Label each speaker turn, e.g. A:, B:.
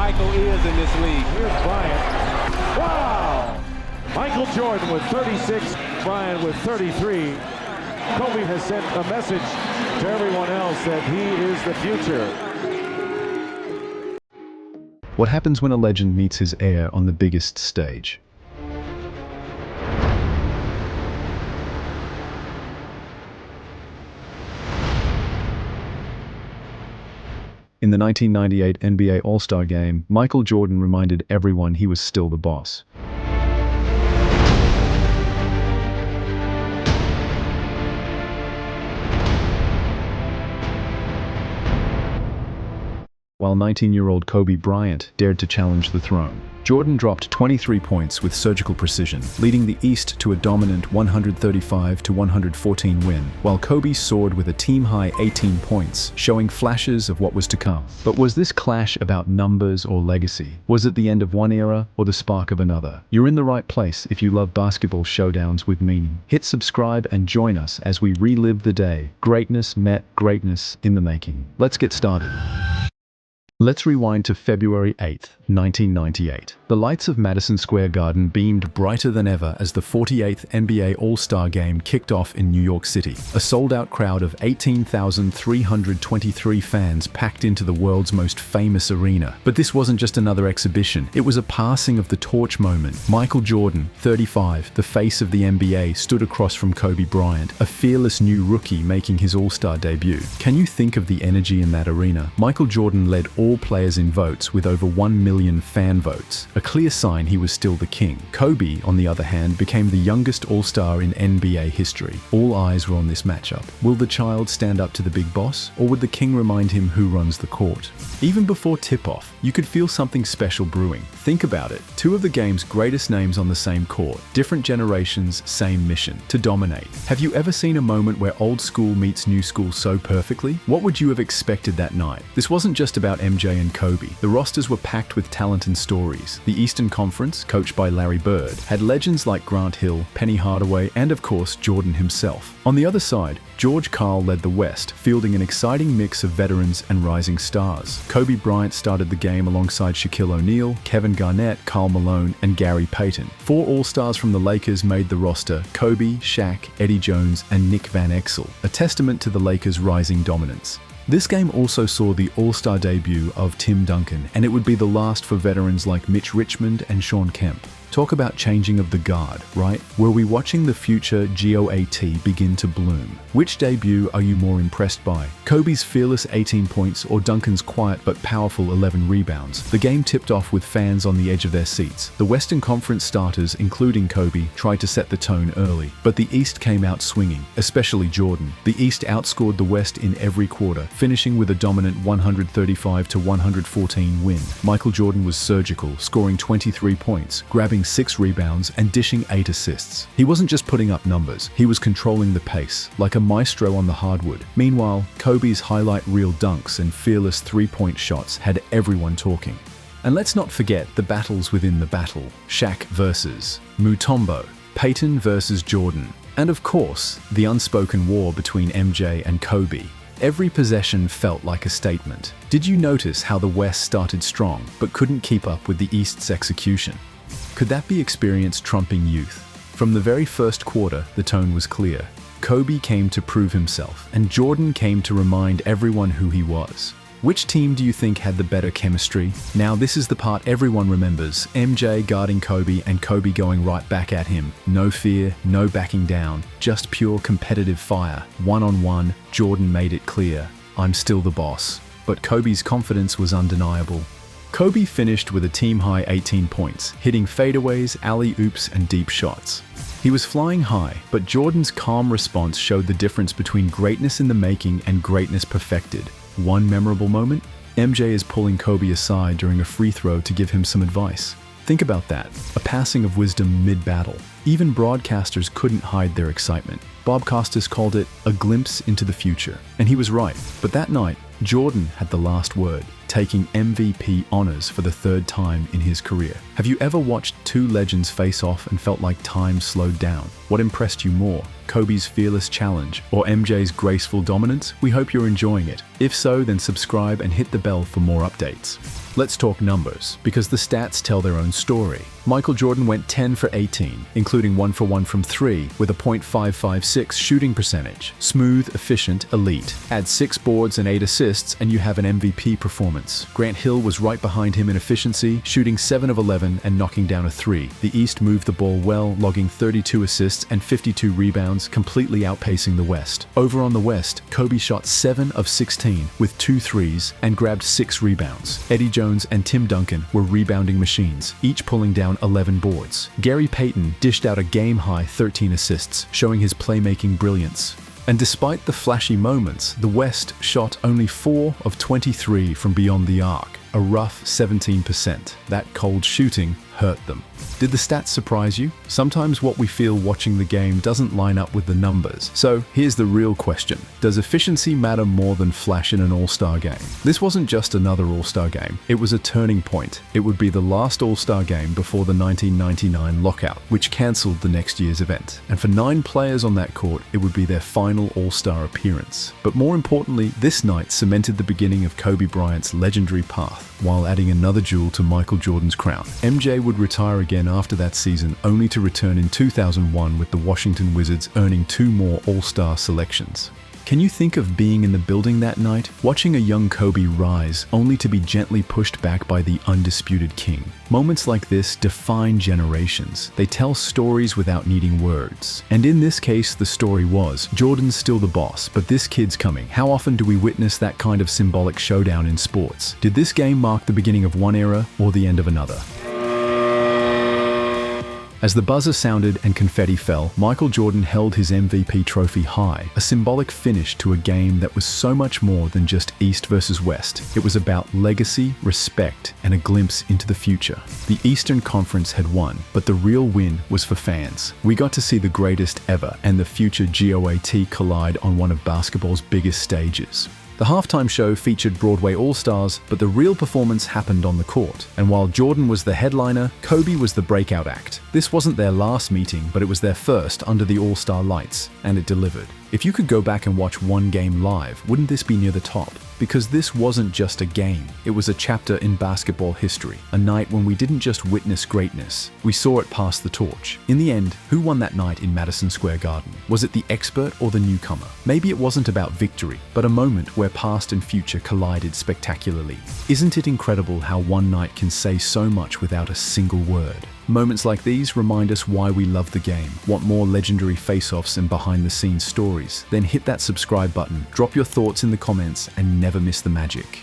A: Michael is in this league.
B: Here's Bryant. Wow! Michael Jordan with 36, Bryant with 33. Kobe has sent a message to everyone else that he is the future.
C: What happens when a legend meets his heir on the biggest stage? In the 1998 NBA All-Star Game, Michael Jordan reminded everyone he was still the boss. While 19-year-old Kobe Bryant dared to challenge the throne, Jordan dropped 23 points with surgical precision, leading the East to a dominant 135-114 win, while Kobe soared with a team-high 18 points, showing flashes of what was to come. But was this clash about numbers or legacy? Was it the end of one era or the spark of another? You're in the right place if you love basketball showdowns with meaning. Hit subscribe and join us as we relive the day. Greatness met greatness in the making. Let's get started. Let's rewind to February 8th, 1998. The lights of Madison Square Garden beamed brighter than ever as the 48th NBA All-Star Game kicked off in New York City. A sold-out crowd of 18,323 fans packed into the world's most famous arena. But this wasn't just another exhibition. It was a passing of the torch moment. Michael Jordan, 35, the face of the NBA, stood across from Kobe Bryant, a fearless new rookie making his All-Star debut. Can you think of the energy in that arena? Michael Jordan led all players in votes with over 1 million fan votes, a clear sign he was still the king. Kobe, on the other hand, became the youngest All-Star in NBA history. All eyes were on this matchup. Will the child stand up to the big boss, or would the king remind him who runs the court? Even before tip-off, you could feel something special brewing. Think about it. Two of the game's greatest names on the same court, different generations, same mission, to dominate. Have you ever seen a moment where old school meets new school so perfectly? What would you have expected that night? This wasn't just about MJ and Kobe. The rosters were packed with talent and stories. The Eastern Conference, coached by Larry Bird, had legends like Grant Hill, Penny Hardaway, and of course, Jordan himself. On the other side, George Karl led the West, fielding an exciting mix of veterans and rising stars. Kobe Bryant started the game alongside Shaquille O'Neal, Kevin Garnett, Karl Malone, and Gary Payton. 4 All-Stars from the Lakers made the roster: Kobe, Shaq, Eddie Jones, and Nick Van Exel, a testament to the Lakers' rising dominance. This game also saw the All-Star debut of Tim Duncan, and it would be the last for veterans like Mitch Richmond and Shawn Kemp. Talk about changing of the guard, right? Were we watching the future G.O.A.T begin to bloom? Which debut are you more impressed by? Kobe's fearless 18 points or Duncan's quiet but powerful 11 rebounds? The game tipped off with fans on the edge of their seats. The Western Conference starters, including Kobe, tried to set the tone early, but the East came out swinging, especially Jordan. The East outscored the West in every quarter, finishing with a dominant 135-114 win. Michael Jordan was surgical, scoring 23 points, grabbing 6 rebounds and dishing 8 assists. He wasn't just putting up numbers, he was controlling the pace, like a maestro on the hardwood. Meanwhile, Kobe's highlight reel dunks and fearless three-point shots had everyone talking. And let's not forget the battles within the battle. Shaq versus Mutombo, Payton versus Jordan, and of course, the unspoken war between MJ and Kobe. Every possession felt like a statement. Did you notice how the West started strong, but couldn't keep up with the East's execution? Could that be experience trumping youth? From the very first quarter, the tone was clear. Kobe came to prove himself, and Jordan came to remind everyone who he was. Which team do you think had the better chemistry? Now this is the part everyone remembers. MJ guarding Kobe and Kobe going right back at him. No fear, no backing down, just pure competitive fire. One-on-one, Jordan made it clear, I'm still the boss. But Kobe's confidence was undeniable. Kobe finished with a team-high 18 points, hitting fadeaways, alley-oops, and deep shots. He was flying high, but Jordan's calm response showed the difference between greatness in the making and greatness perfected. One memorable moment? MJ is pulling Kobe aside during a free throw to give him some advice. Think about that, a passing of wisdom mid-battle. Even broadcasters couldn't hide their excitement. Bob Costas called it a glimpse into the future, and he was right. But that night, Jordan had the last word, taking MVP honors for the 3rd time in his career. Have you ever watched two legends face off and felt like time slowed down? What impressed you more, Kobe's fearless challenge or MJ's graceful dominance? We hope you're enjoying it. If so, then subscribe and hit the bell for more updates. Let's talk numbers, because the stats tell their own story. Michael Jordan went 10 for 18, including 1 for 1 from 3, with a .556 shooting percentage. Smooth, efficient, elite. Add 6 boards and 8 assists, and you have an MVP performance. Grant Hill was right behind him in efficiency, shooting 7 of 11 and knocking down a 3. The East moved the ball well, logging 32 assists and 52 rebounds, completely outpacing the West. Over on the West, Kobe shot 7 of 16 with 2 threes and grabbed 6 rebounds. Eddie Jones and Tim Duncan were rebounding machines, each pulling down 11 boards. Gary Payton dished out a game-high 13 assists, showing his playmaking brilliance. And despite the flashy moments, the West shot only 4 of 23 from beyond the arc, a rough 17%. That cold shooting hurt them. Did the stats surprise you? Sometimes what we feel watching the game doesn't line up with the numbers. So here's the real question. Does efficiency matter more than flash in an All-Star game? This wasn't just another All-Star game. It was a turning point. It would be the last All-Star game before the 1999 lockout, which cancelled the next year's event. And for 9 players on that court, it would be their final All-Star appearance. But more importantly, this night cemented the beginning of Kobe Bryant's legendary path, while adding another jewel to Michael Jordan's crown. MJ would retire again after that season, only to return in 2001 with the Washington Wizards earning 2 more All-Star selections. Can you think of being in the building that night, watching a young Kobe rise, only to be gently pushed back by the undisputed king? Moments like this define generations. They tell stories without needing words. And in this case, the story was, Jordan's still the boss, but this kid's coming. How often do we witness that kind of symbolic showdown in sports? Did this game mark the beginning of one era or the end of another? As the buzzer sounded and confetti fell, Michael Jordan held his MVP trophy high, a symbolic finish to a game that was so much more than just East versus West. It was about legacy, respect, and a glimpse into the future. The Eastern Conference had won, but the real win was for fans. We got to see the greatest ever and the future G.O.A.T collide on one of basketball's biggest stages. The halftime show featured Broadway all-stars, but the real performance happened on the court. And while Jordan was the headliner, Kobe was the breakout act. This wasn't their last meeting, but it was their first under the all-star lights, and it delivered. If you could go back and watch one game live, wouldn't this be near the top? Because this wasn't just a game, it was a chapter in basketball history, a night when we didn't just witness greatness, we saw it pass the torch. In the end, who won that night in Madison Square Garden? Was it the expert or the newcomer? Maybe it wasn't about victory, but a moment where past and future collided spectacularly. Isn't it incredible how one night can say so much without a single word? Moments like these remind us why we love the game. Want more legendary face-offs and behind-the-scenes stories? Then hit that subscribe button, drop your thoughts in the comments, and never miss the magic.